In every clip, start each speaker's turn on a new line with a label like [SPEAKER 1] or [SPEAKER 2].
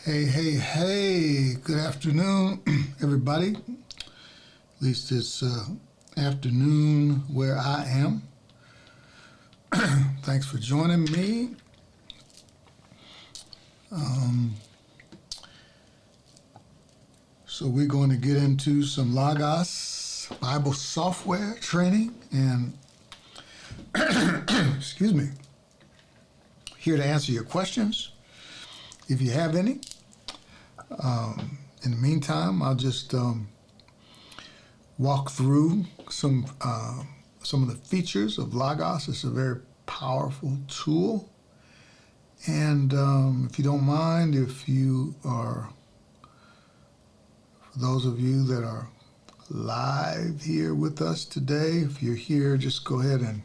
[SPEAKER 1] Hey, hey, hey, good afternoon, everybody. At least it's afternoon where I am. Thanks for joining me. So we're going to get into some Logos Bible software training and, excuse me, here to answer your questions, if you have any. In the meantime, I'll just walk through some of the features of Logos. It's a very powerful tool. And if you don't mind, if you are, for those of you that are live here with us today, if you're here, just go ahead and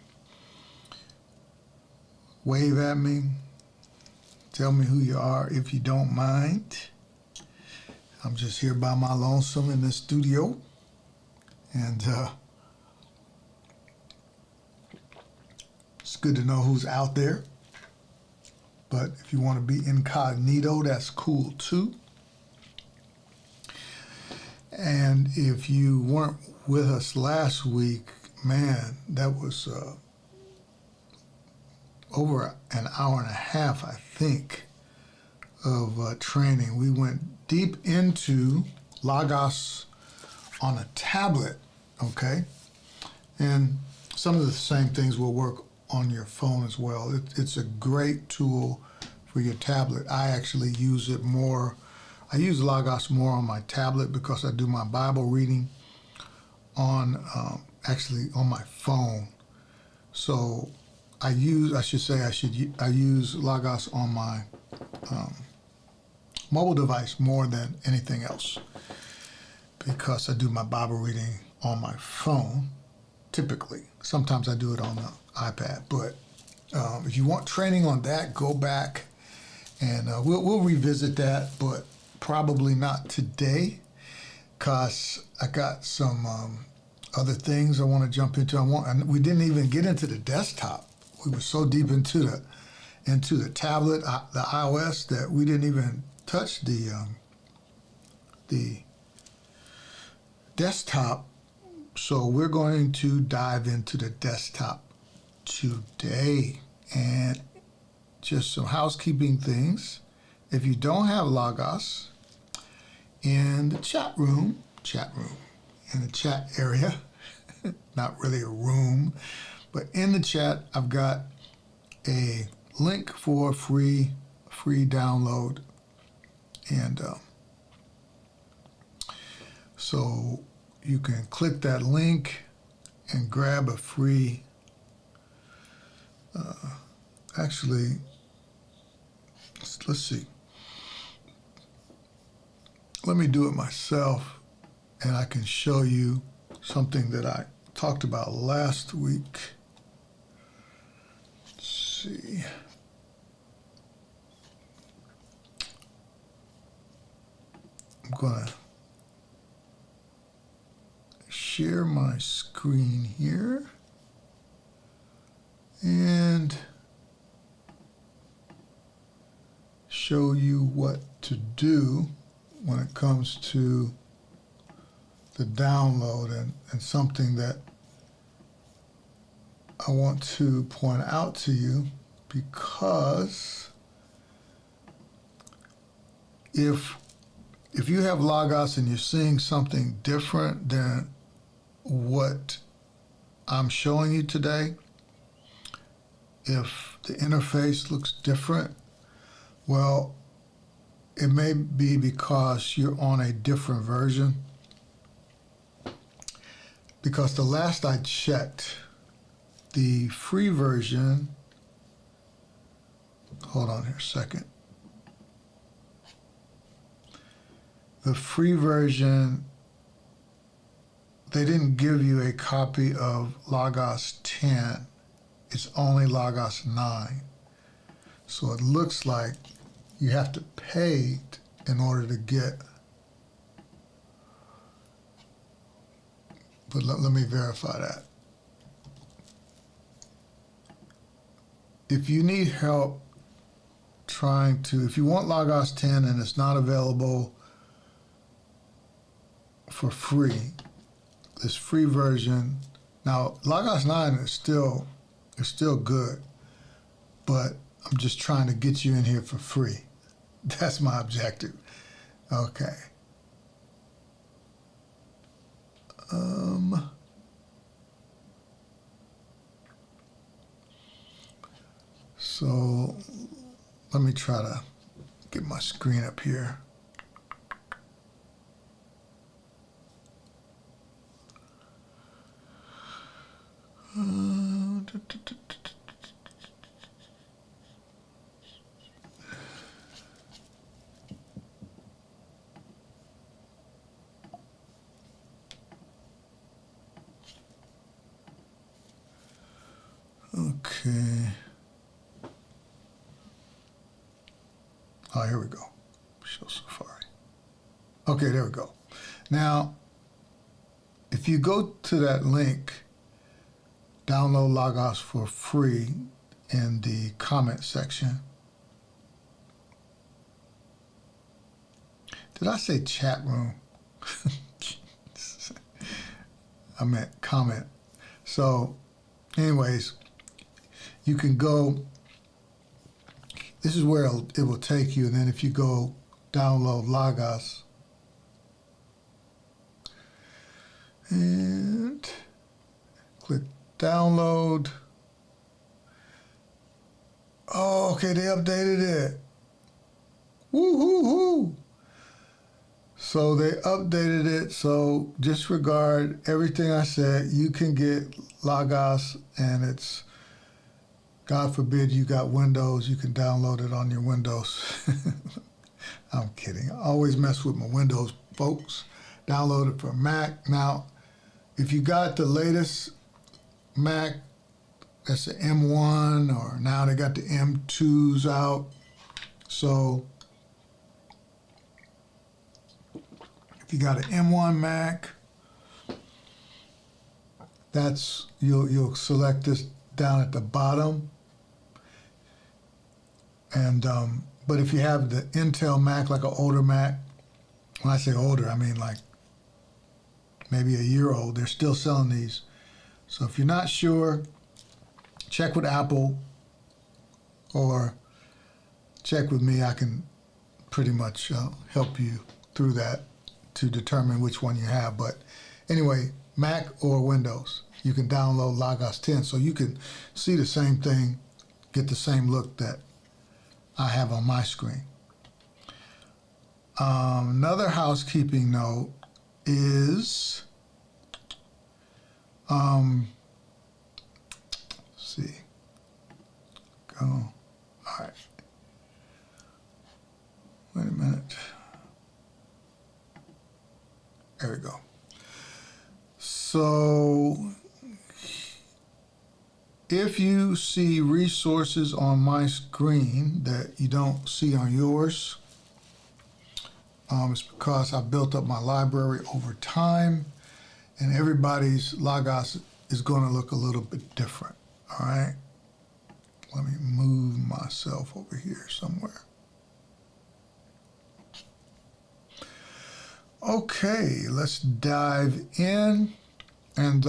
[SPEAKER 1] wave at me. Tell me who you are if you don't mind. I'm just here by my lonesome in the studio. And it's good to know who's out there. But if you want to be incognito, that's cool too. And if you weren't with us last week, man, that was over an hour and a half, I think, of training. We went deep into Logos on a tablet, okay? And some of the same things will work on your phone as well. It's a great tool for your tablet. I actually use it more. I use Logos more on my tablet because I do my Bible reading on actually on my phone. So I use Logos on my mobile device more than anything else because I do my Bible reading on my phone typically. Sometimes I do it on the iPad, but if you want training on that, go back and we'll revisit that, but probably not today because I got some other things I want to jump into. And we didn't even get into the desktop. We were so deep into the tablet, the iOS, that we didn't even touch the desktop. So we're going to dive into the desktop today. And just some housekeeping things. If you don't have Logos, in the chat room, in the chat area, not really a room, but in the chat, I've got a link for free download. And so you can click that link and grab a free, actually, let's see. Let me do it myself, and I can show you something that I talked about last week. Let's see. I'm going to share my screen here and show you what to do when it comes to the download and something that I want to point out to you, because if you have Logos and you're seeing something different than what I'm showing you today, if the interface looks different, well, it may be because you're on a different version. Because the last I checked, the free version, hold on here a second. The free version, they didn't give you a copy of Logos 10. It's only Logos 9. So it looks like you have to pay in order to get, but let me verify that. If you need help trying to, if you want Logos 10 and it's not available for free, this free version, now Logos 9 is still good, but I'm just trying to get you in here for free. That's my objective. Okay. So let me try to get my screen up here. Okay. Oh, here we go. Show Safari. Okay, there we go. Now, if you go to that link, download Logos for free in the comment section. Did I say chat room? I meant comment. So, anyways, you can go, this is where it will take you, and then if you go download Logos, and click download. Oh, okay, they updated it. Woo-hoo-hoo. So they updated it, so disregard everything I said. You can get Logos, and it's, God forbid you got Windows, you can download it on your Windows. I'm kidding. I always mess with my Windows folks. Download it for Mac. Now, if you got the latest Mac, that's the M1, or now they got the M2s out. So if you got an M1 Mac, that's, you'll select this down at the bottom. And but if you have the Intel Mac, like an older Mac, when I say older, I mean like maybe a year old, they're still selling these. So if you're not sure, check with Apple or check with me. I can pretty much help you through that to determine which one you have. But anyway, Mac or Windows, you can download Logos 10 so you can see the same thing, get the same look that I have on my screen. Another housekeeping note is, let's see, go, all right, wait a minute, there we go. So if you see resources on my screen that you don't see on yours, it's because I built up my library over time, and everybody's Logos is going to look a little bit different, all right? Let me move myself over here somewhere. Okay, let's dive in. And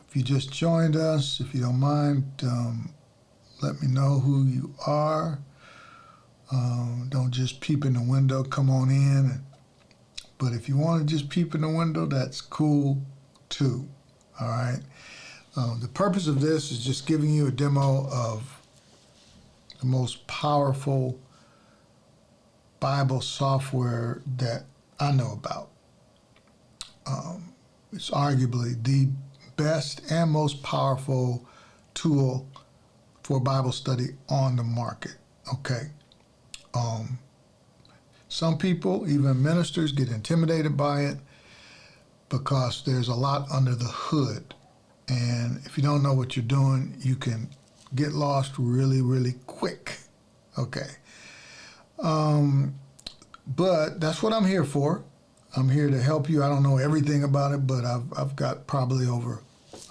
[SPEAKER 1] if you just joined us, if you don't mind, let me know who you are. Don't just peep in the window, come on in. But if you want to just peep in the window, that's cool too, all right? The purpose of this is just giving you a demo of the most powerful Bible software that I know about. It's arguably the best and most powerful tool for Bible study on the market, okay? Some people, even ministers, get intimidated by it because there's a lot under the hood. And if you don't know what you're doing, you can get lost really, really quick, okay? But that's what I'm here for. I'm here to help you. I don't know everything about it, but I've got probably over,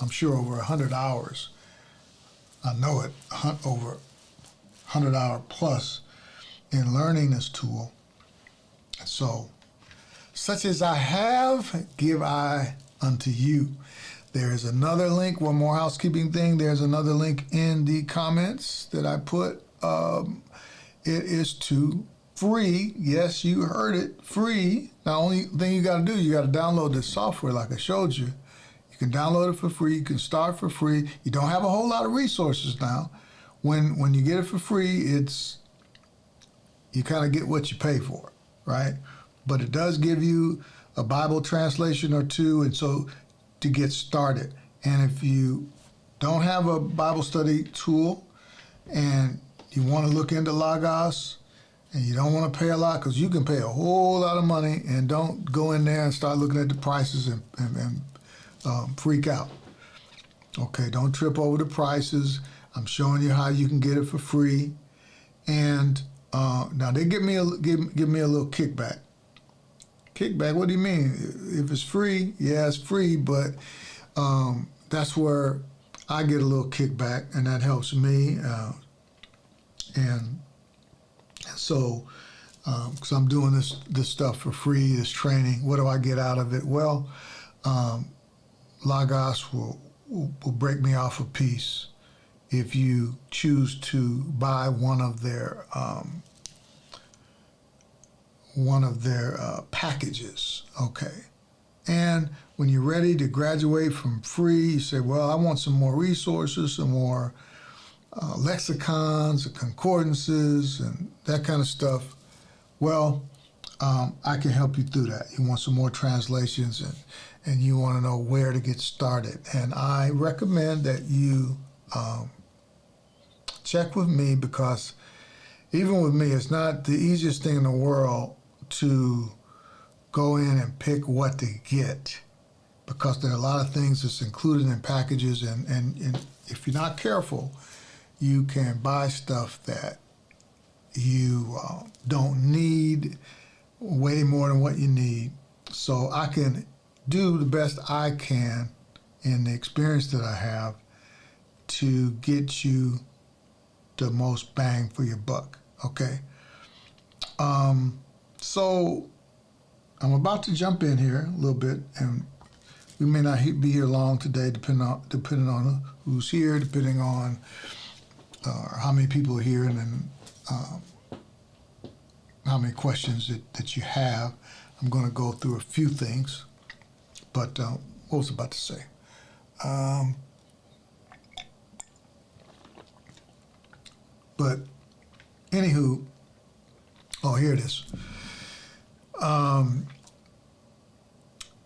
[SPEAKER 1] I'm sure over 100 hours. I know it, over 100 hour plus in learning this tool. So, such as I have, give I unto you. There is another link, one more housekeeping thing. There's another link in the comments that I put. It is to free. Yes, you heard it, free. The only thing you got to do, you got to download this software like I showed you. You can download it for free. You can start for free. You don't have a whole lot of resources now. When you get it for free, you kind of get what you pay for, right? But it does give you a Bible translation or two, and so to get started. And if you don't have a Bible study tool and you want to look into Logos and you don't want to pay a lot, because you can pay a whole lot of money, and don't go in there and start looking at the prices and freak out. Okay, don't trip over the prices. I'm showing you how you can get it for free. And now they give me a little kickback. Kickback? What do you mean? If it's free, yeah, it's free, but that's where I get a little kickback, and that helps me. And so, because I'm doing this stuff for free, this training, what do I get out of it? Well, Logos will break me off a piece if you choose to buy one of their packages, okay? And when you're ready to graduate from free, you say, well, I want some more resources, some more lexicons, concordances, and that kind of stuff. Well, I can help you through that. You want some more translations, and you want to know where to get started. And I recommend that you check with me, because even with me, it's not the easiest thing in the world to go in and pick what to get, because there are a lot of things that's included in packages, and if you're not careful, you can buy stuff that you don't need, way more than what you need. So I can do the best I can in the experience that I have to get you the most bang for your buck, okay? So I'm about to jump in here a little bit, and we may not be here long today, depending on who's here, depending on how many people are here, and then how many questions that you have. I'm going to go through a few things, but what was I about to say? But anywho, oh, here it is.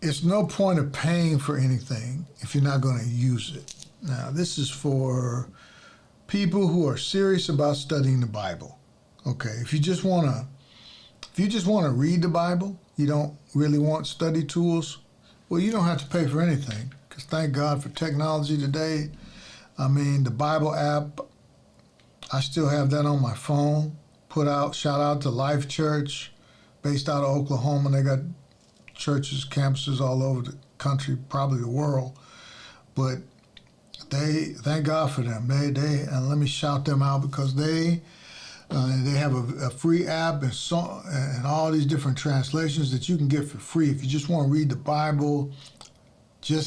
[SPEAKER 1] It's no point of paying for anything if you're not going to use it. Now, this is for people who are serious about studying the Bible. Okay, if you just want to read the Bible, you don't really want study tools, well, you don't have to pay for anything, because thank God for technology today. I mean, the Bible app, I still have that on my phone. Shout out to Life Church, based out of Oklahoma. They got churches, campuses all over the country, probably the world. But thank God for them. And let me shout them out, because they have a free app and all these different translations that you can get for free. If you just want to read the Bible, do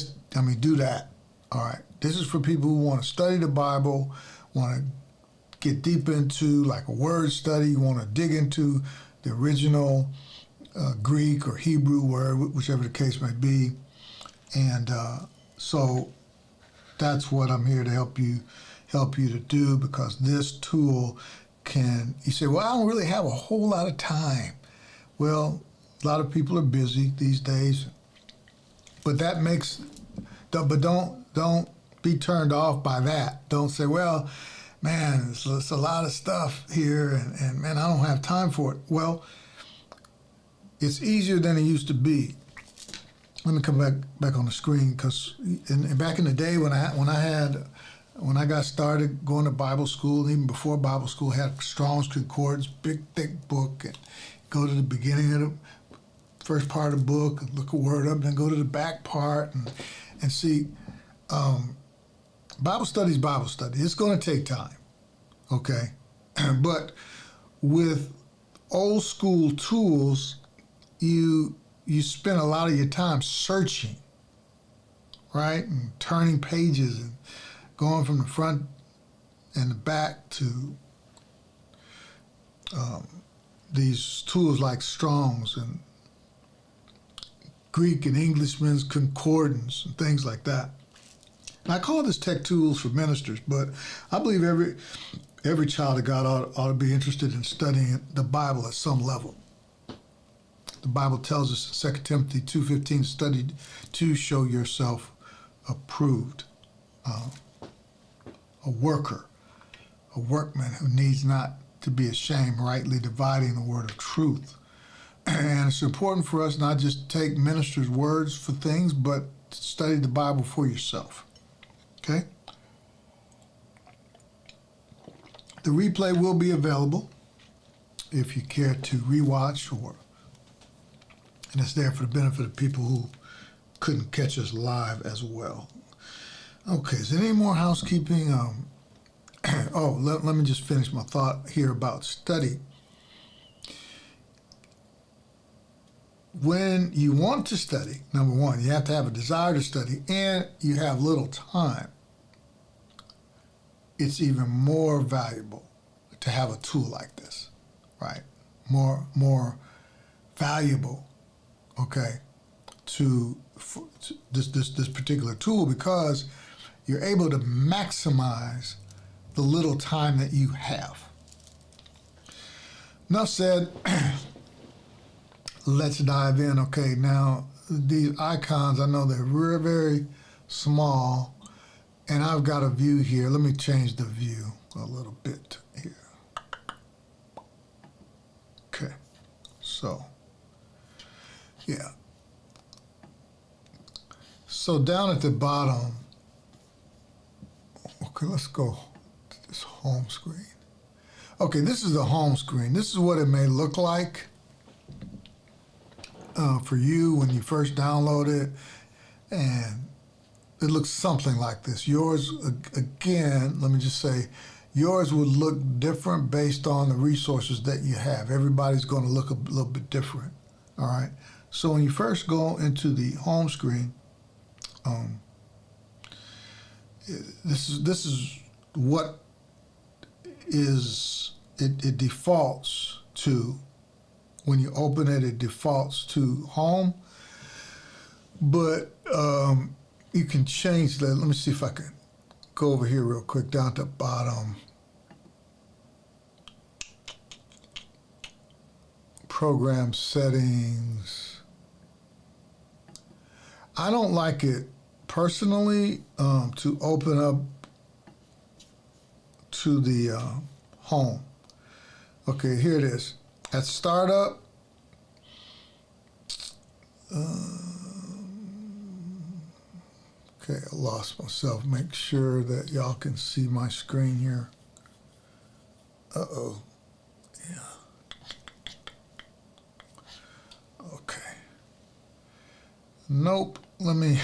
[SPEAKER 1] that. All right. This is for people who want to study the Bible, want to get deep into like a word study, you want to dig into the original Greek or Hebrew word, whichever the case may be. And so that's what I'm here to help you to do, because this tool you say, well, I don't really have a whole lot of time. Well, a lot of people are busy these days, but don't be turned off by that. Don't say, well, man, it's a lot of stuff here, and man, I don't have time for it. Well, it's easier than it used to be. Let me come back on the screen, because back in the day when I got started going to Bible school, even before Bible school, had Strong's Concordance, big thick book, and go to the beginning of the first part of the book, and look a word up, then go to the back part and see. Bible study is Bible study. It's going to take time, okay? But with old school tools, you spend a lot of your time searching, right, and turning pages and going from the front and the back to these tools like Strong's and Greek and Englishman's Concordance and things like that. And I call this tech tools for ministers, but I believe every child of God ought to be interested in studying the Bible at some level. The Bible tells us in 2 Timothy 2:15, study to show yourself approved, a worker, a workman who needs not to be ashamed, rightly dividing the word of truth. And it's important for us not just to take ministers' words for things, but to study the Bible for yourself. Okay? The replay will be available if you care to rewatch, and it's there for the benefit of people who couldn't catch us live as well. Okay, is there any more housekeeping? Let me just finish my thought here about study. When you want to study, number one, you have to have a desire to study, and you have little time. It's even more valuable to have a tool like this, right? More valuable, okay, to this particular tool, because you're able to maximize the little time that you have. Enough said. Let's dive in. Okay, now these icons, I know they're very, very small, and I've got a view here. Let me change the view a little bit here. Okay, so, yeah. So down at the bottom, okay, let's go to this home screen. Okay, this is the home screen. This is what it may look like for you when you first download it, and it looks something like this. Yours, again, let me just say, yours would look different based on the resources that you have. Everybody's going to look a little bit different, all right? So when you first go into the home screen, this is what it defaults to. When you open it, it defaults to home, but you can change that. Let me see if I can go over here real quick down to the bottom. Program settings. I don't like it personally to open up to the home. Okay, here it is. At startup, okay, I lost myself. Make sure that y'all can see my screen here. Uh-oh. Yeah. Okay. Nope. Let me...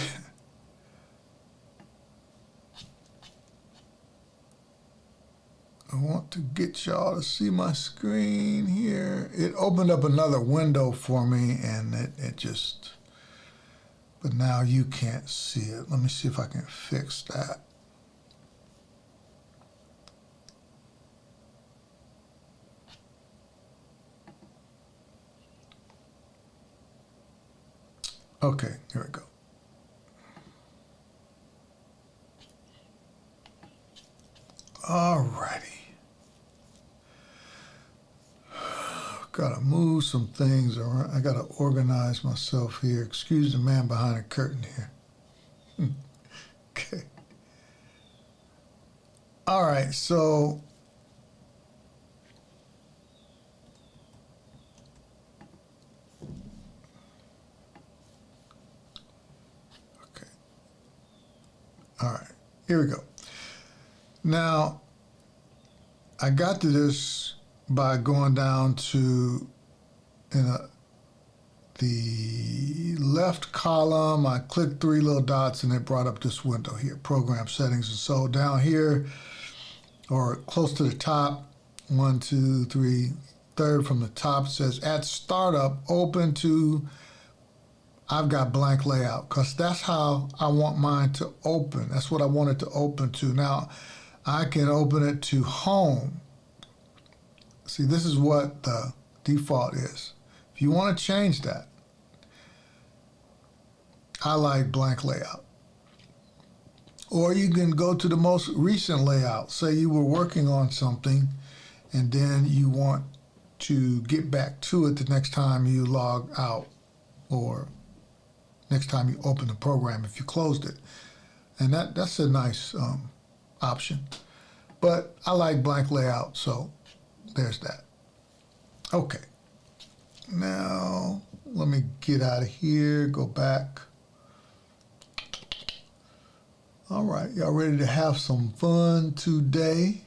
[SPEAKER 1] I want to get y'all to see my screen here. It opened up another window for me, and it just, but now you can't see it. Let me see if I can fix that. Okay, here we go. All righty. Gotta move some things around. I gotta organize myself here. Excuse the man behind the curtain here. Okay. All right, so okay. All right, here we go. Now, I got to this by going down to the left column. I clicked three little dots and it brought up this window here, program settings. And so down here, or close to the top, one, two, three, third from the top says at startup, open to, I've got blank layout because that's how I want mine to open. That's what I want it to open to. Now, I can open it to home. See, this is what the default is. If you want to change that, I like blank layout. Or you can go to the most recent layout. Say you were working on something and then you want to get back to it the next time you log out or next time you open the program if you closed it. And that's a nice option. But I like blank layout, so there's that. Okay. Now, let me get out of here, go back. All right, y'all ready to have some fun today?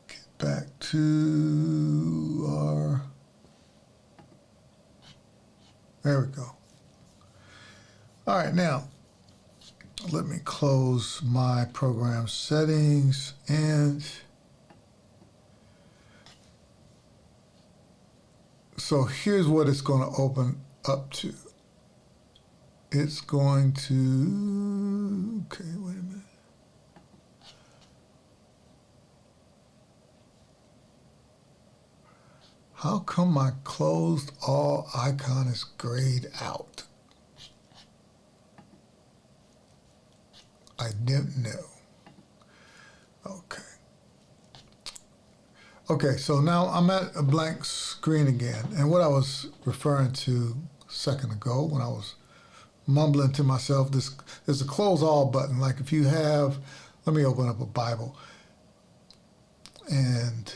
[SPEAKER 1] Get back to our, there we go. All right, now, let me close my program settings and so here's what it's going to open up to. It's going to, okay, wait a minute. How come my closed all icon is grayed out? I didn't know. Okay. Okay, so now I'm at a blank screen again. And what I was referring to a second ago when I was mumbling to myself, there's a close all button. Like if you have, let me open up a Bible. And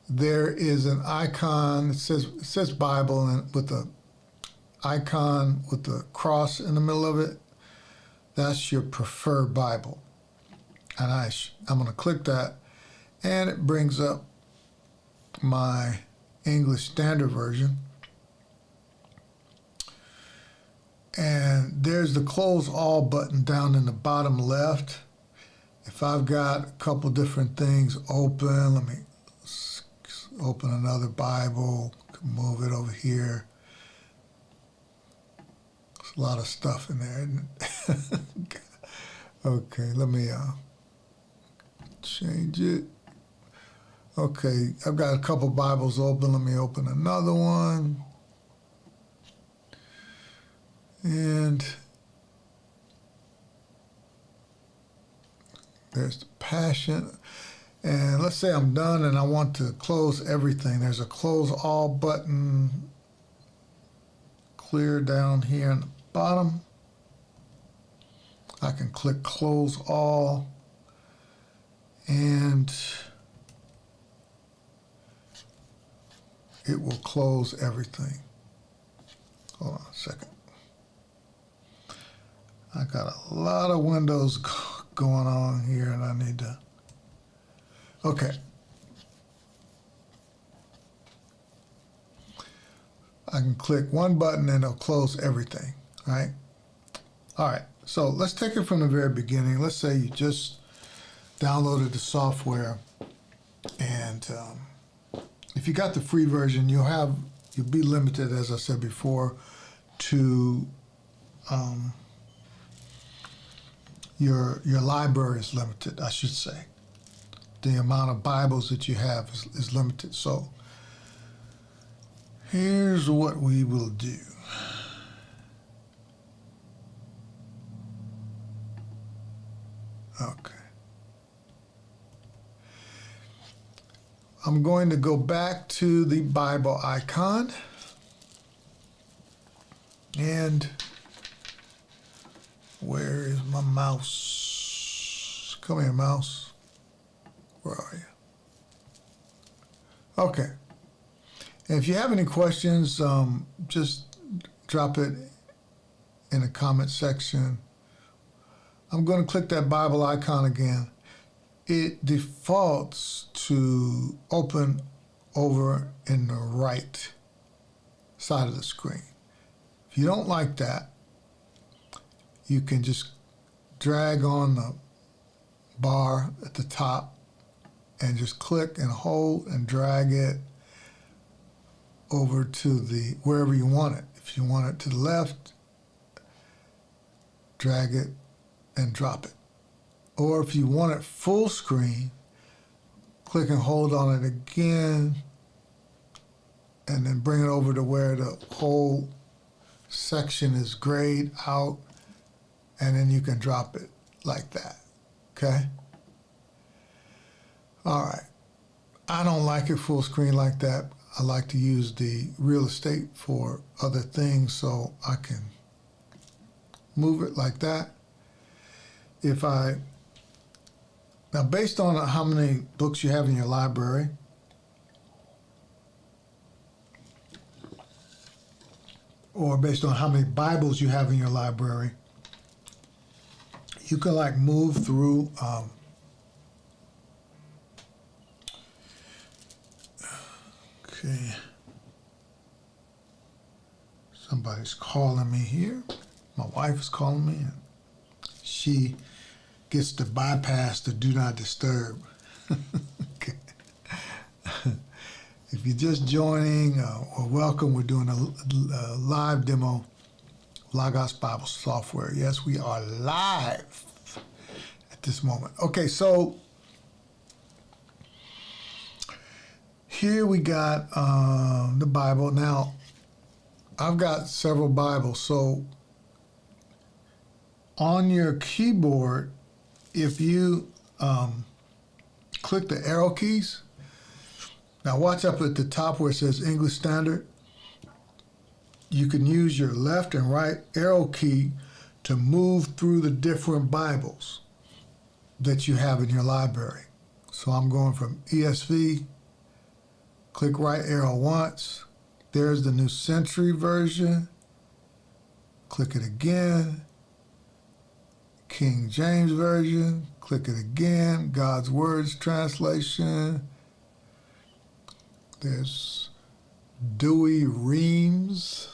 [SPEAKER 1] there is an icon, it says Bible and with the icon with the cross in the middle of it. That's your preferred Bible. And I'm going to click that, and it brings up my English Standard Version. And there's the Close All button down in the bottom left. If I've got a couple different things open, let me open another Bible, move it over here. A lot of stuff in there, isn't it? Okay, let me change it. Okay, I've got a couple Bibles open. Let me open another one. And there's the Passion. And let's say I'm done and I want to close everything. There's a Close All button clear down here in the bottom. I can click Close All and it will close everything. Hold on a second. I got a lot of windows going on here and I need to, okay. I can click one button and it'll close everything, right? All right, so let's take it from the very beginning. Let's say you just downloaded the software and if you got the free version, you'll be limited, as I said before, to your library is limited, I should say. The amount of Bibles that you have is limited. So here's what we will do. Okay. I'm going to go back to the Bible icon and where is my mouse? Come here, mouse. Where are you? Okay. And if you have any questions, just drop it in the comment section. I'm going to click that Bible icon again. It defaults to open over in the right side of the screen. If you don't like that, you can just drag on the bar at the top and just click and hold and drag it over to the wherever you want it. If you want it to the left, drag it and drop it. Or if you want it full screen, click and hold on it again and then bring it over to where the whole section is grayed out, and then you can drop it like that. Okay? All right. I don't like it full screen like that. I like to use the real estate for other things, so I can move it like that. Now based on how many books you have in your library, or based on how many Bibles you have in your library, you can like move through okay. Somebody's calling me here. My wife is calling me, and she gets to bypass the do not disturb. Okay. If you're just joining, or welcome, we're doing a live demo, Logos Bible software. Yes, we are live at this moment. Okay, so here we got the Bible. Now, I've got several Bibles, so on your keyboard, if you click the arrow keys, now watch up at the top where it says English Standard. You can use your left and right arrow key to move through the different Bibles that you have in your library. So I'm going from ESV, click right arrow once. There's the New Century Version. Click it again. King James Version. Click it again. God's Words Translation. There's Dewey Reams.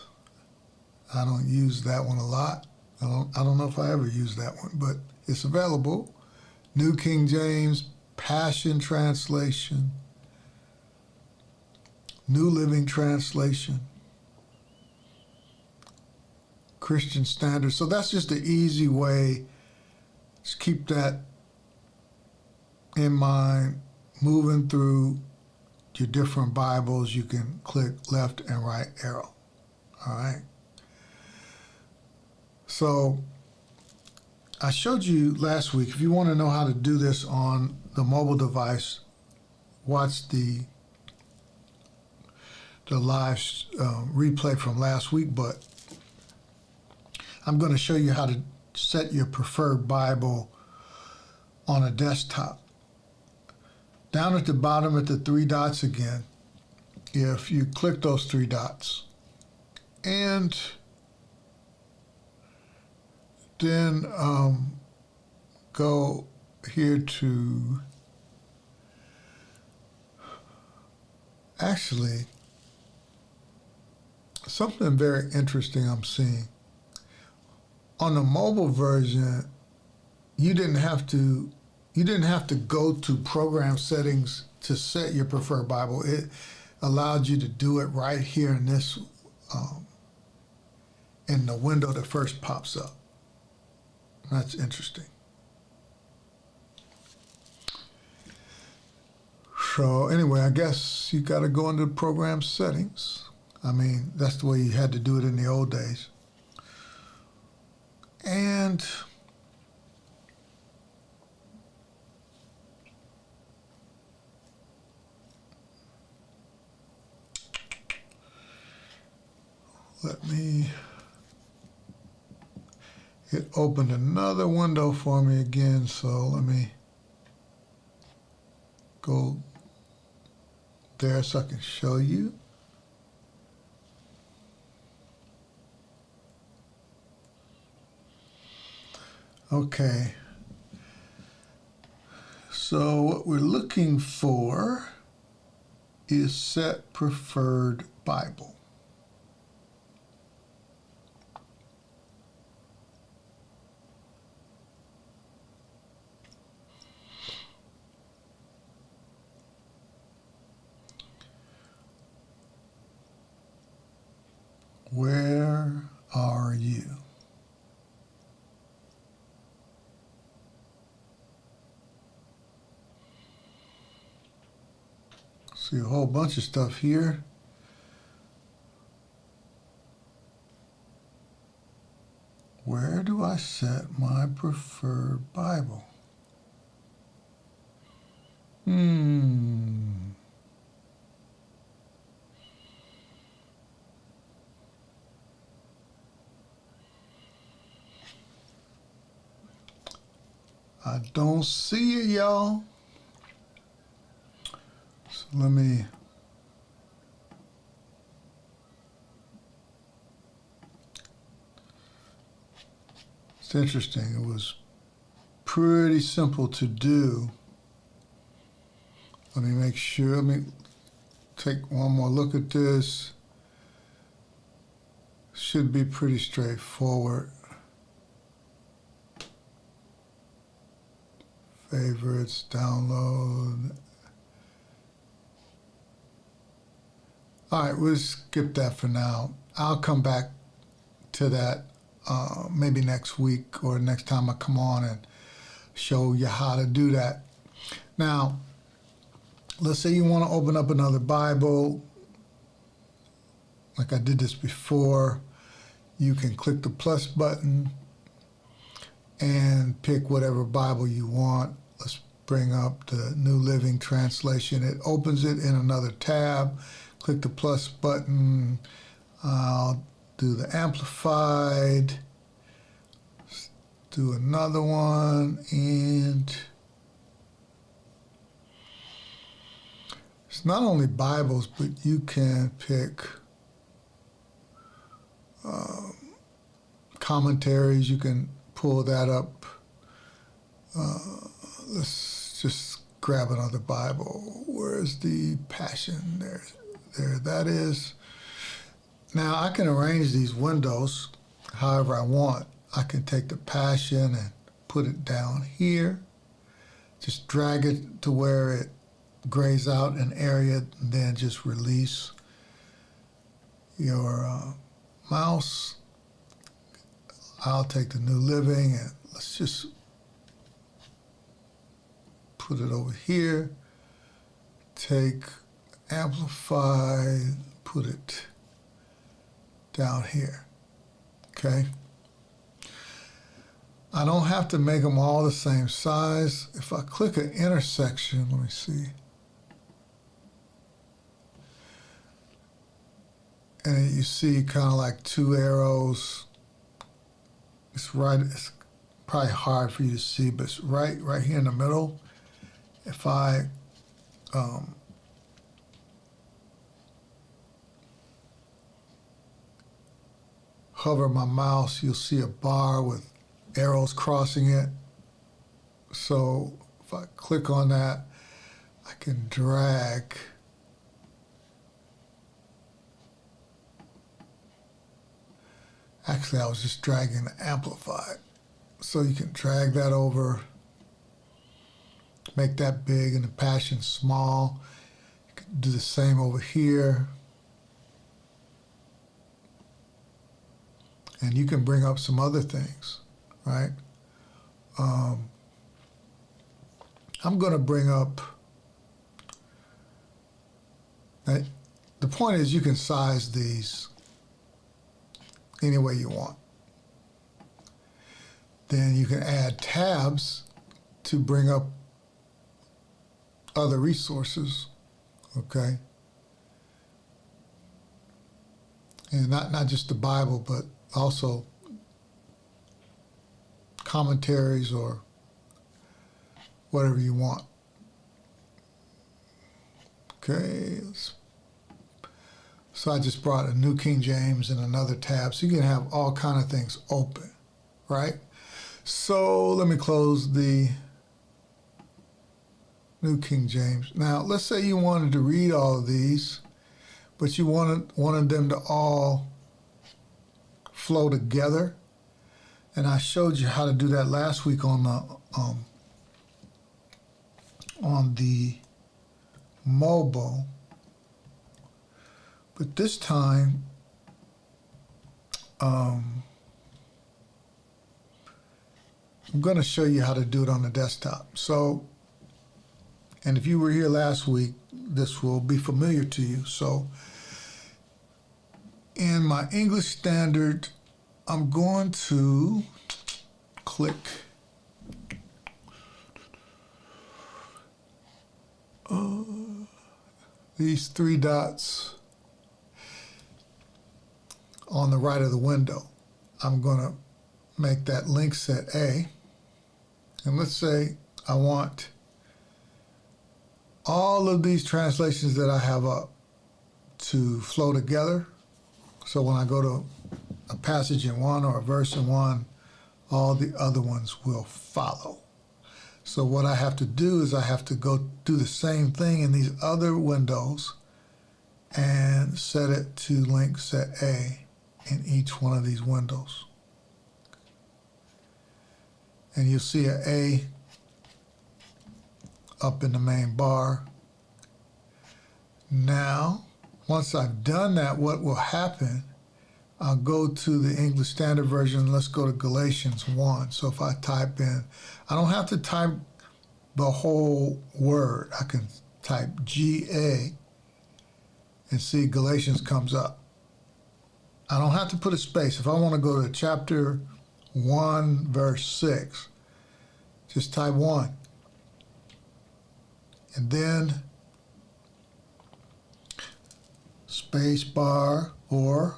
[SPEAKER 1] I don't use that one a lot. I don't know if I ever use that one, but it's available. New King James, Passion Translation, New Living Translation, Christian Standard. So that's just an easy way. Just keep that in mind. Moving through your different Bibles, you can click left and right arrow. All right. So I showed you last week. If you want to know how to do this on the mobile device, watch the live replay from last week. But I'm going to show you how to set your preferred Bible on a desktop. Down at the bottom at the three dots again, if you click those three dots, and then go here to, actually, something very interesting I'm seeing. On the mobile version, you didn't have to go to program settings to set your preferred Bible. It allowed you to do it right here in this, in the window that first pops up. That's interesting. So anyway, I guess you got to go into the program settings. I mean, that's the way you had to do it in the old days. And it opened another window for me again, so let me go there so I can show you. Okay. So what we're looking for is set preferred Bible. See a whole bunch of stuff here. Where do I set my preferred Bible? I don't see it, y'all. So let me... It's interesting. It was pretty simple to do. Let me make sure. Let me take one more look at this. Should be pretty straightforward. Favorites, download. All right, we'll skip that for now. I'll come back to that maybe next week or next time I come on and show you how to do that. Now, let's say you want to open up another Bible. Like I did this before. You can click the plus button and pick whatever Bible you want. Let's bring up the New Living Translation. It opens it in another tab. Click the plus button. I'll do the Amplified. Let's do another one. And it's not only Bibles, but you can pick commentaries. You can pull that up. Let's just grab another Bible. Where's the Passion? There that is. Now I can arrange these windows however I want. I can take the Passion and put it down here. Just drag it to where it grays out an area, and then just release your mouse. I'll take the New Living and let's just put it over here. Take Amplify, put it down here. Okay. I don't have to make them all the same size. If I click an intersection, let me see. And you see kind of like two arrows. It's probably hard for you to see, but it's right here in the middle. If I hover my mouse, you'll see a bar with arrows crossing it. So if I click on that, I can drag Actually, I was just dragging the Amplified. So you can drag that over, make that big, and the Passion small. You can do the same over here. And you can bring up some other things, right? I'm going to bring up, the point is you can size these any way you want. Then you can add tabs to bring up other resources, okay? And not just the Bible, but also commentaries or whatever you want. Okay, so I just brought a New King James and another tab, so you can have all kind of things open, right? So let me close the New King James. Now, let's say you wanted to read all of these, but you wanted them to all flow together. And I showed you how to do that last week on the mobile. But this time, I'm going to show you how to do it on the desktop. So And if you were here last week, this will be familiar to you. So in my English Standard, I'm going to click these three dots on the right of the window. I'm going to make that link set A. And let's say I want all of these translations that I have up to flow together. So when I go to a passage in one or a verse in one, all the other ones will follow. So what I have to do is I have to go do the same thing in these other windows and set it to link set A in each one of these windows. And you'll see an A up in the main bar. Now, once I've done that, what will happen, I'll go to the English Standard Version. Let's go to Galatians 1. So if I type in, I don't have to type the whole word. I can type GA and see Galatians comes up. I don't have to put a space. If I want to go to chapter 1, verse 6, just type 1. And then space bar or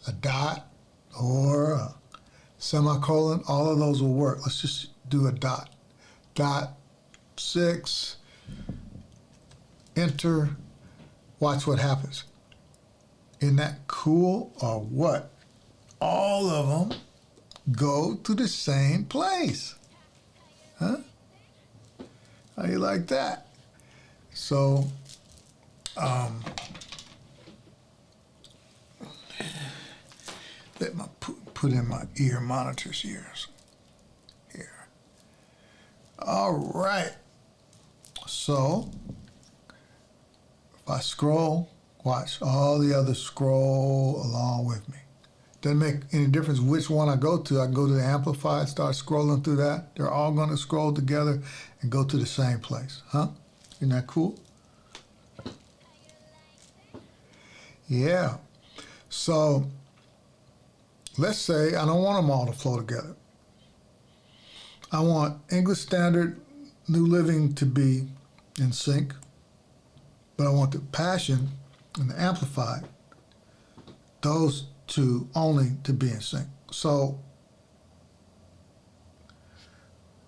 [SPEAKER 1] a dot or a semicolon, all of those will work. Let's just do a dot. Dot 6, enter, watch what happens. Isn't that cool or what? All of them go to the same place. Huh? How you like that? So, let me put in my ear monitors ears here. All right. So, if I scroll, watch all the others scroll along with me. Doesn't make any difference which one I go to. I can go to the Amplified, start scrolling through that. They're all going to scroll together and go to the same place. Huh? Isn't that cool? Yeah. So let's say I don't want them all to flow together. I want English Standard, New Living to be in sync, but I want the Passion and the Amplified, those two only to be in sync. So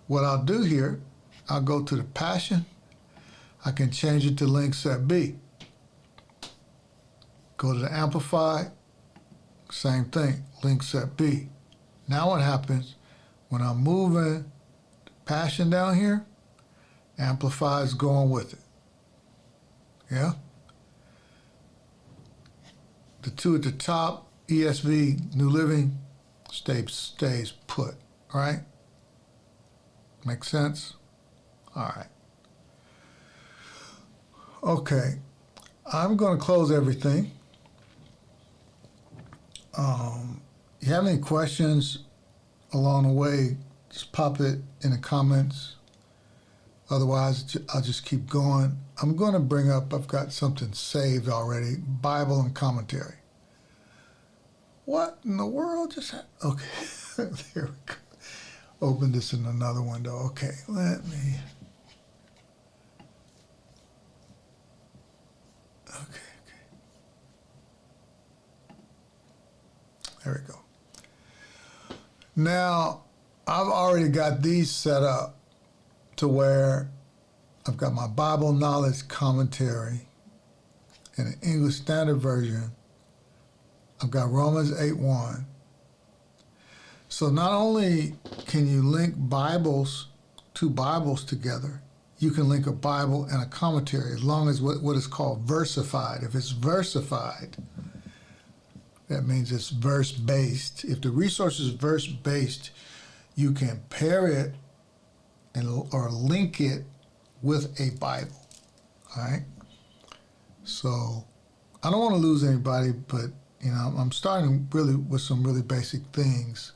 [SPEAKER 1] what I'll do here, I'll go to the Passion. I can change it to link set B. Go to the Amplified, same thing, link set B. Now what happens when I'm moving the Passion down here, Amplify is going with it. Yeah? The two at the top, ESV, New Living, stays put, right? Make sense? All right. Okay, I'm going to close everything. You have any questions along the way, just pop it in the comments. Otherwise, I'll just keep going. I'm going to bring up, I've got something saved already, Bible and commentary. What in the world just happened? Okay, there we go. Open this in another window. Okay, let me. Okay. There we go. Now, I've already got these set up to where I've got my Bible knowledge commentary in the English Standard Version. I've got Romans 8:1. So not only can you link Bibles, two Bibles together, you can link a Bible and a commentary as long as what is called versified. If it's versified, that means it's verse-based. If the resource is verse-based, you can pair it or link it with a Bible, all right? So I don't want to lose anybody, but I'm starting really with some really basic things.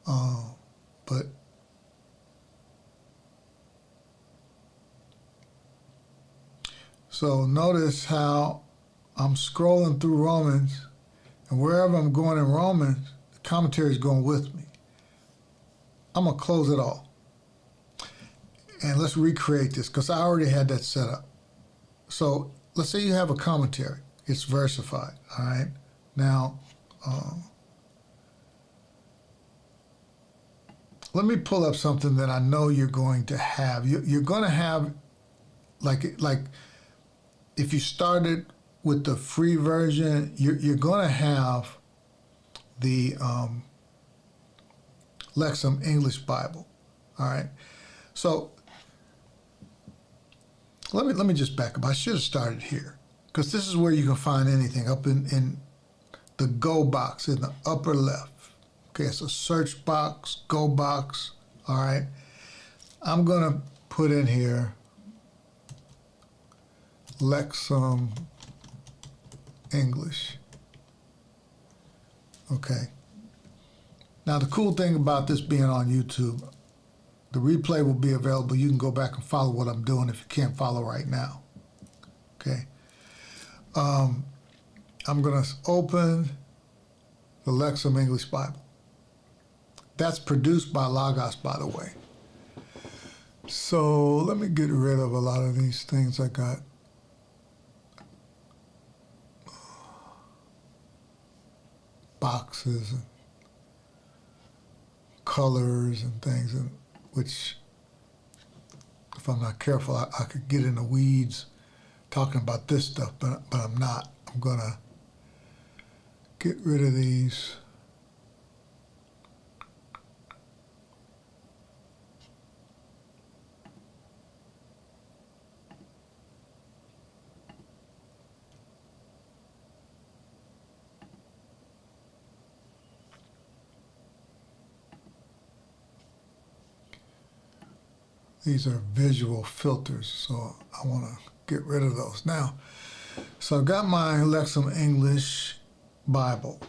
[SPEAKER 1] But So notice how I'm scrolling through Romans, and wherever I'm going in Romans, the commentary is going with me. I'm going to close it all. And let's recreate this, because I already had that set up. So let's say you have a commentary. It's versified, all right? Now, let me pull up something that I know you're going to have. You're going to have, like if you started with the free version, you're going to have the Lexham English Bible, all right? So let me just back up. I should have started here, because this is where you can find anything, up in the Go box in the upper left. Okay, it's a search box, Go box, all right? I'm going to put in here Lexham English. Okay. Now, the cool thing about this being on YouTube, the replay will be available. You can go back and follow what I'm doing if you can't follow right now. Okay. I'm going to open the Lexham English Bible. That's produced by Logos, by the way. So let me get rid of a lot of these things I got. Boxes and colors and things, and which, if I'm not careful, I could get in the weeds talking about this stuff, but I'm not. I'm gonna get rid of these. These are visual filters, so I want to get rid of those. Now, so I've got my Lexham English Bible.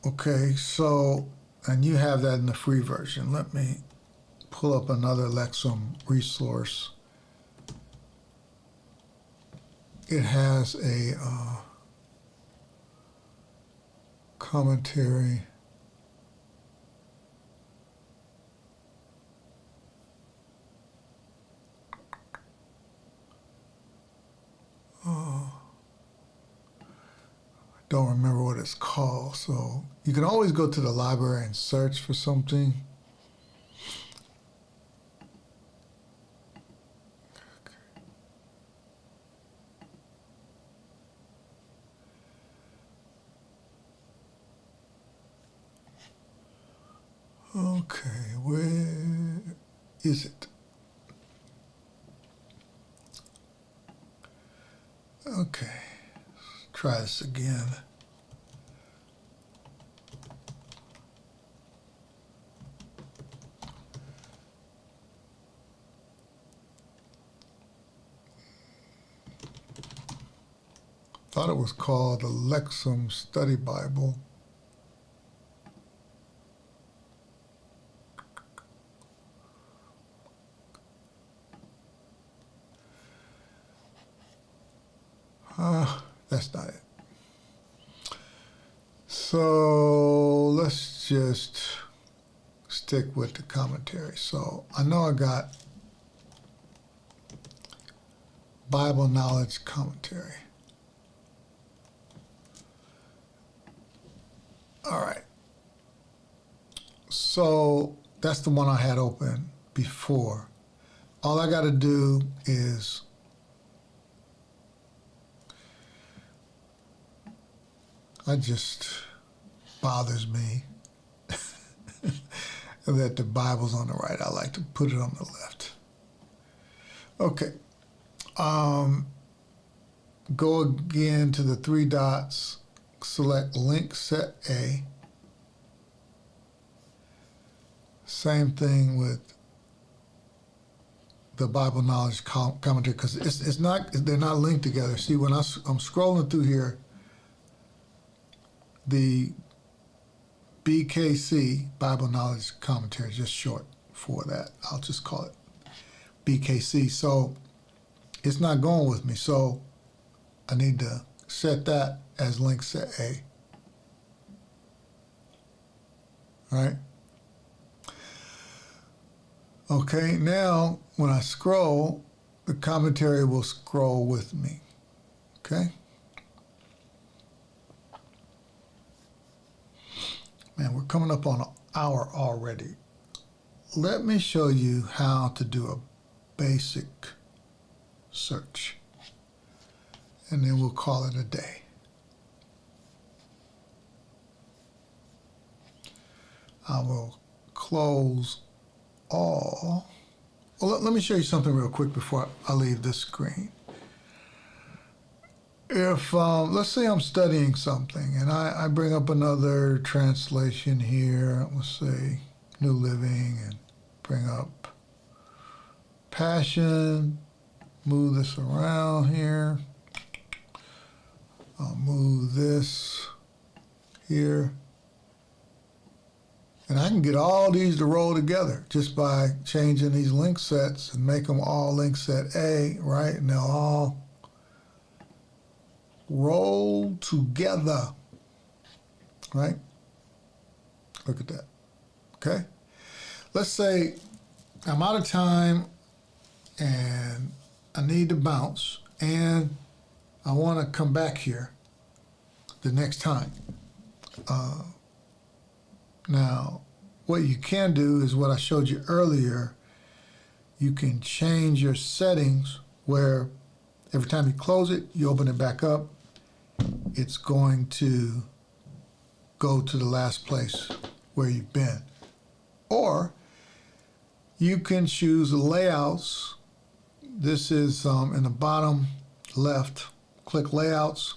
[SPEAKER 1] Okay, so, and you have that in the free version. Let me pull up another Lexham resource. It has a commentary. Don't remember what it's called, so you can always go to the library and search for something. Okay, where is it? Okay, let's try this again. Thought it was called the Lexham Study Bible. That's not it. So let's just stick with the commentary. So I know I got Bible Knowledge Commentary. All right. So that's the one I had open before. All I got to do is it just bothers me that the Bible's on the right. I like to put it on the left. Okay. Go again to the three dots, select Link Set A. Same thing with the Bible Knowledge Commentary, because it's not, they're not linked together. See, when I'm scrolling through here, the BKC, Bible Knowledge Commentary, is just short for that. I'll just call it BKC. So it's not going with me. So I need to set that as link set A. All right. Okay, now when I scroll, the commentary will scroll with me. Okay. Man, we're coming up on an hour already. Let me show you how to do a basic search, and then we'll call it a day. I will close all. Well, let me show you something real quick before I leave this screen. If, let's say I'm studying something and I bring up another translation here, let's say New Living, and bring up Passion, move this around here. I'll move this here. And I can get all these to roll together just by changing these link sets and make them all link set A, right? And they'll all roll together, right? Look at that, okay? Let's say I'm out of time and I need to bounce and I want to come back here the next time. Now, what you can do is what I showed you earlier. You can change your settings where every time you close it, you open it back up, it's going to go to the last place where you've been. Or you can choose layouts. This is in the bottom left, click layouts.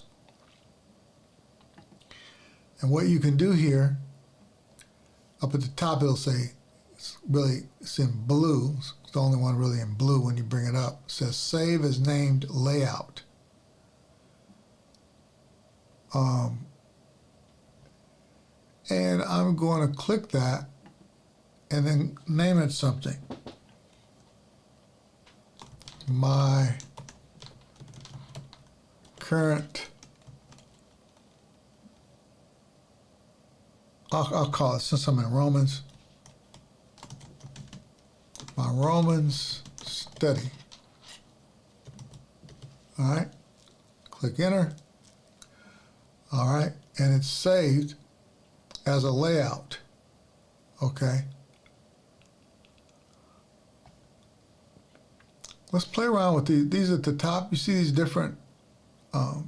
[SPEAKER 1] And what you can do here, up at the top it'll say, it's in blue, it's the only one really in blue when you bring it up. It says save as named layout. And I'm going to click that and then name it something. My current, I'll call it, since I'm in Romans, my Romans study. All right, click enter. All right, and it's saved as a layout, okay? Let's play around with these. These at the top, you see these different, now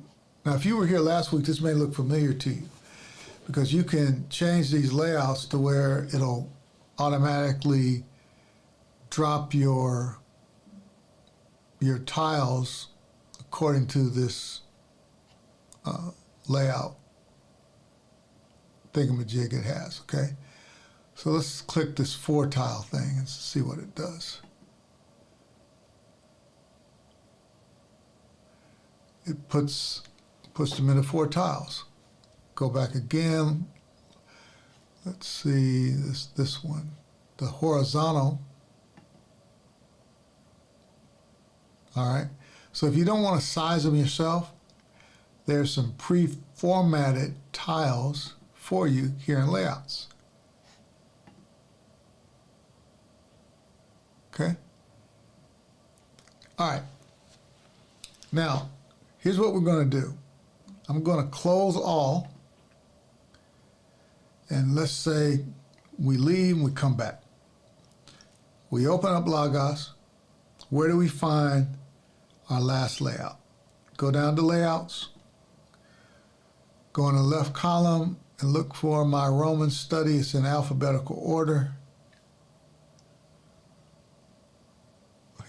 [SPEAKER 1] if you were here last week, this may look familiar to you because you can change these layouts to where it'll automatically drop your tiles according to this layout thingamajig it has, okay? So let's click this 4 tile thing and see what it does. It puts them into 4 tiles. Go back again. Let's see this one, the horizontal. All right. So if you don't want to size them yourself, there's some pre-formatted tiles for you here in layouts. Okay. All right. Now, here's what we're going to do. I'm going to close all, and let's say we leave and we come back. We open up Logos. Where do we find our last layout? Go down to layouts, go in the left column and look for my Roman study. It's in alphabetical order.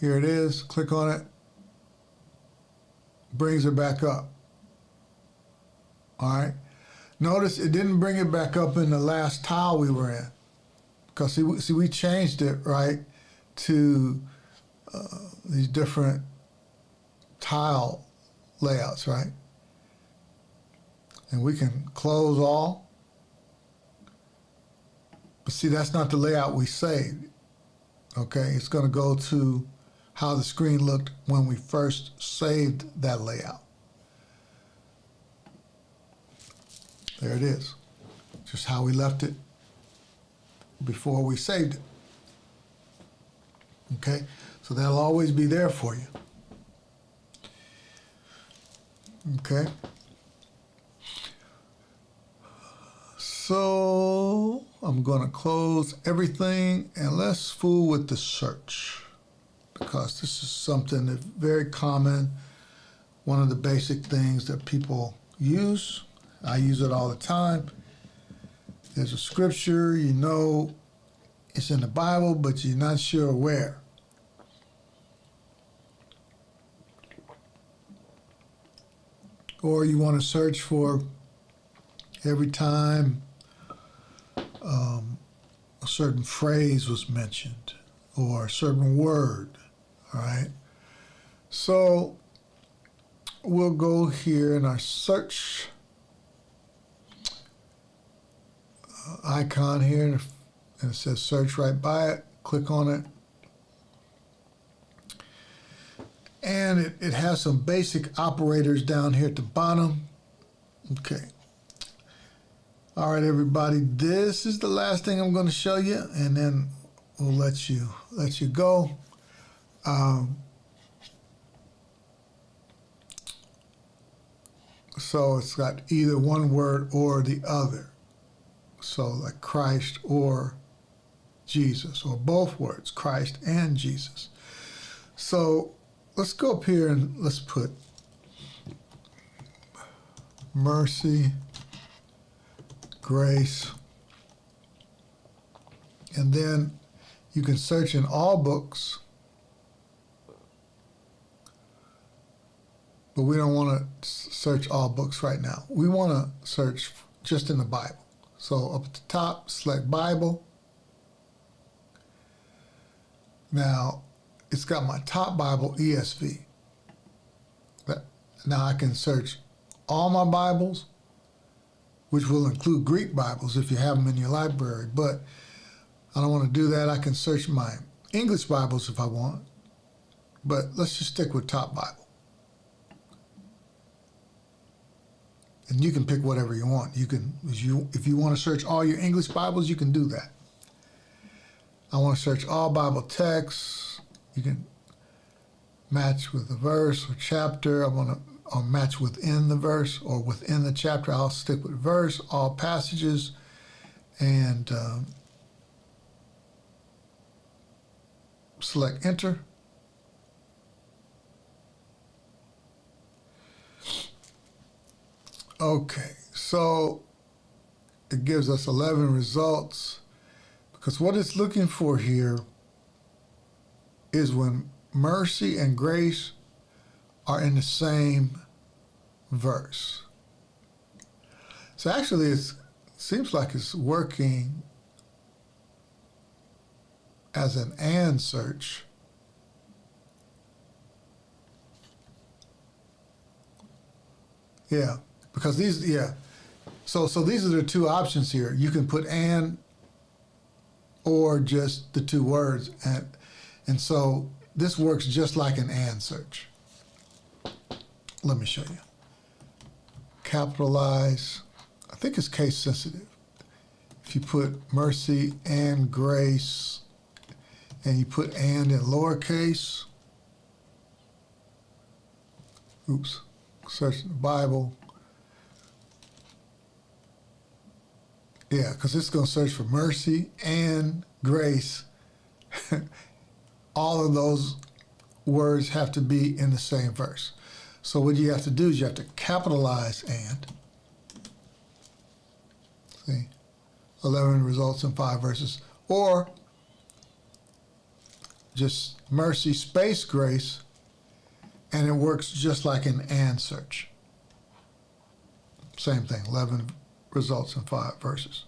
[SPEAKER 1] Here it is, click on it, brings it back up. All right, notice it didn't bring it back up in the last tile we were in, because see we changed it, right, to these different tile layouts, right? And we can close all, but see, that's not the layout we saved. Okay, it's going to go to how the screen looked when we first saved that layout. There it is. Just how we left it before we saved it. Okay? So that'll always be there for you. Okay? So I'm going to close everything and let's fool with the search, because this is something that's very common, one of the basic things that people use. I use it all the time. There's a scripture, you know it's in the Bible, but you're not sure where. Or you want to search for every time a certain phrase was mentioned or a certain word, all right? So we'll go here in our search icon here, and it says search right by it. Click on it. And it has some basic operators down here at the bottom. Okay. All right, everybody, this is the last thing I'm going to show you, and then we'll let you go. So it's got either one word or the other. So like Christ or Jesus, or both words, Christ and Jesus. So let's go up here and let's put mercy, grace, and then you can search in all books, but we don't want to search all books right now. We want to search just in the Bible. So up at the top, select Bible. Now, it's got my top Bible, ESV. Now I can search all my Bibles, which will include Greek Bibles if you have them in your library, but I don't want to do that. I can search my English Bibles if I want, but let's just stick with top Bible. And you can pick whatever you want. You can, if you want to search all your English Bibles, you can do that. I want to search all Bible texts. You can match with the verse or chapter. I want to or match within the verse or within the chapter. I'll stick with verse, all passages, and select enter. Okay, so it gives us 11 results, because what it's looking for here is when mercy and grace are in the same verse. So actually it seems like it's working as an and search. Yeah, because these, yeah. So these are the two options here. You can put and or just the two words, and so this works just like an and search. Let me show you. Capitalize. I think it's case sensitive. If you put mercy and grace, and you put and in lowercase, oops, search the Bible. Yeah, because it's going to search for mercy and grace. All of those words have to be in the same verse. So what you have to do is you have to capitalize and. See, 11 results in 5 verses. Or just mercy space grace, and it works just like an and search. Same thing, 11 results in 5 verses.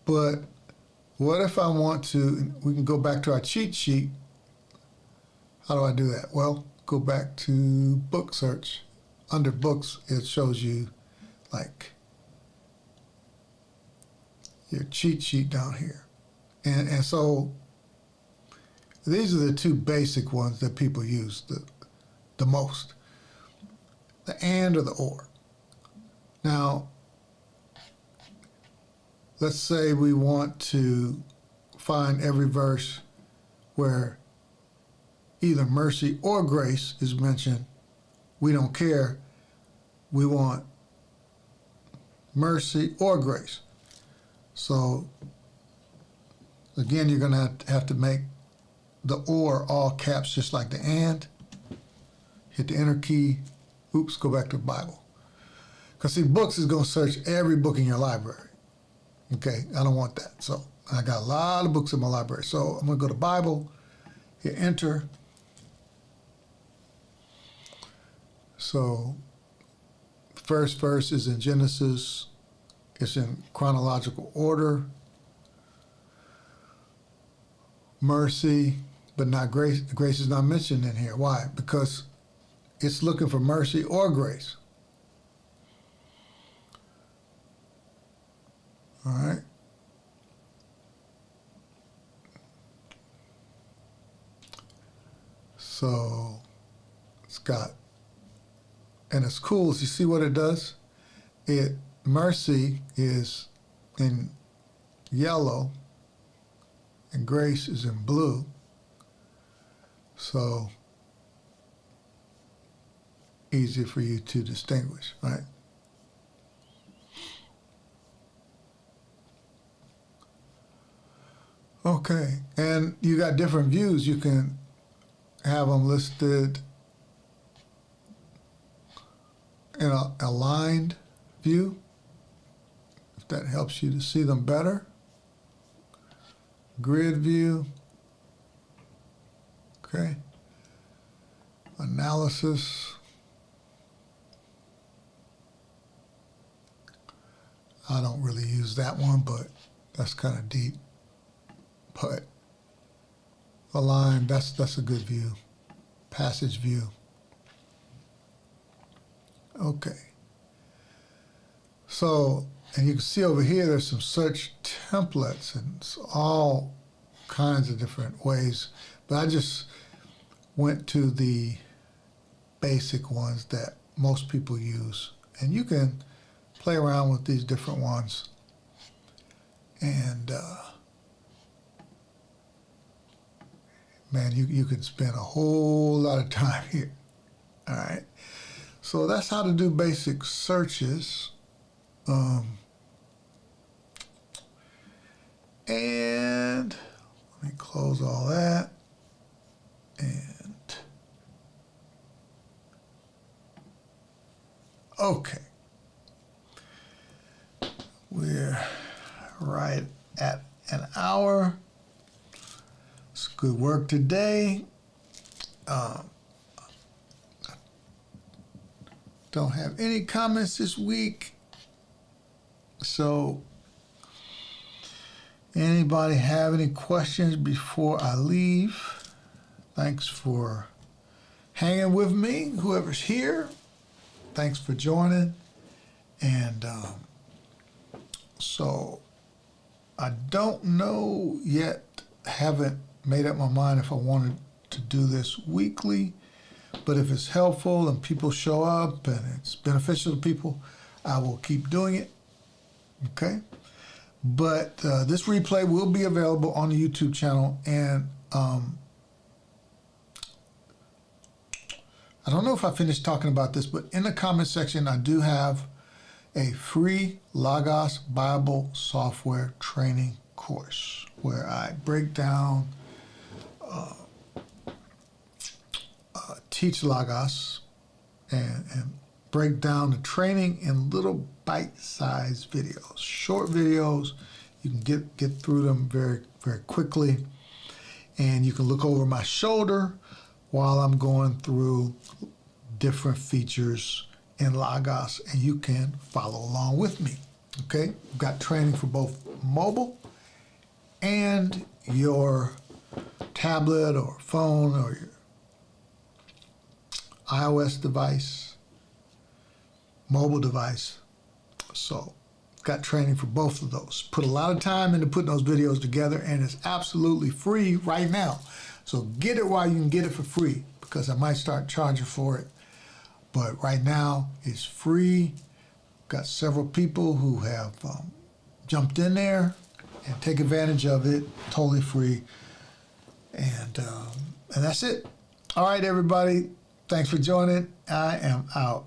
[SPEAKER 1] But what if I want to, we can go back to our cheat sheet. How do I do that? Well, go back to book search. Under books, it shows you like your cheat sheet down here. And so these are the two basic ones that people use the most. the and or the or. Now, let's say we want to find every verse where either mercy or grace is mentioned. We don't care. We want mercy or grace. So again, you're going to have to make the or all caps just like the and. Hit the enter key. Oops, go back to the Bible. Because see, books is going to search every book in your library. Okay, I don't want that. So I got a lot of books in my library. So I'm going to go to Bible, hit enter. So first verse is in Genesis. It's in chronological order. Mercy, but not grace. Grace is not mentioned in here. Why? Because it's looking for mercy or grace. All right. So it's got, and it's cool. You see what it does? Mercy is in yellow and grace is in blue. So easy for you to distinguish, right? Okay, and you got different views. You can have them listed in an aligned view, if that helps you to see them better. Grid view, okay. Analysis. I don't really use that one, but that's kind of deep. But align, that's a good view. Passage view. Okay. So, and you can see over here there's some search templates and it's all kinds of different ways. But I just went to the basic ones that most people use. And you can play around with these different ones. And man, you can spend a whole lot of time here. All right. So that's how to do basic searches. And let me close all that. And okay. We're right at an hour. It's good work today. Don't have any comments this week. So, anybody have any questions before I leave? Thanks for hanging with me, whoever's here. Thanks for joining. And so, I don't know yet, haven't made up my mind if I wanted to do this weekly, but if it's helpful and people show up and it's beneficial to people, I will keep doing it. Okay? But this replay will be available on the YouTube channel, and I don't know if I finished talking about this, but in the comment section, I do have a free Logos Bible software training course where I break down, teach Logos and break down the training in little bite-sized videos, short videos. You can get through them very, very quickly, and you can look over my shoulder while I'm going through different features in Logos, and you can follow along with me. Okay, we've got training for both mobile and your tablet or phone or your iOS device, mobile device. So got training for both of those. Put a lot of time into putting those videos together, and it's absolutely free right now. So get it while you can get it for free, because I might start charging for it. But right now, it's free. Got several people who have jumped in there and take advantage of it, totally free. And that's it. All right, everybody. Thanks for joining. I am out.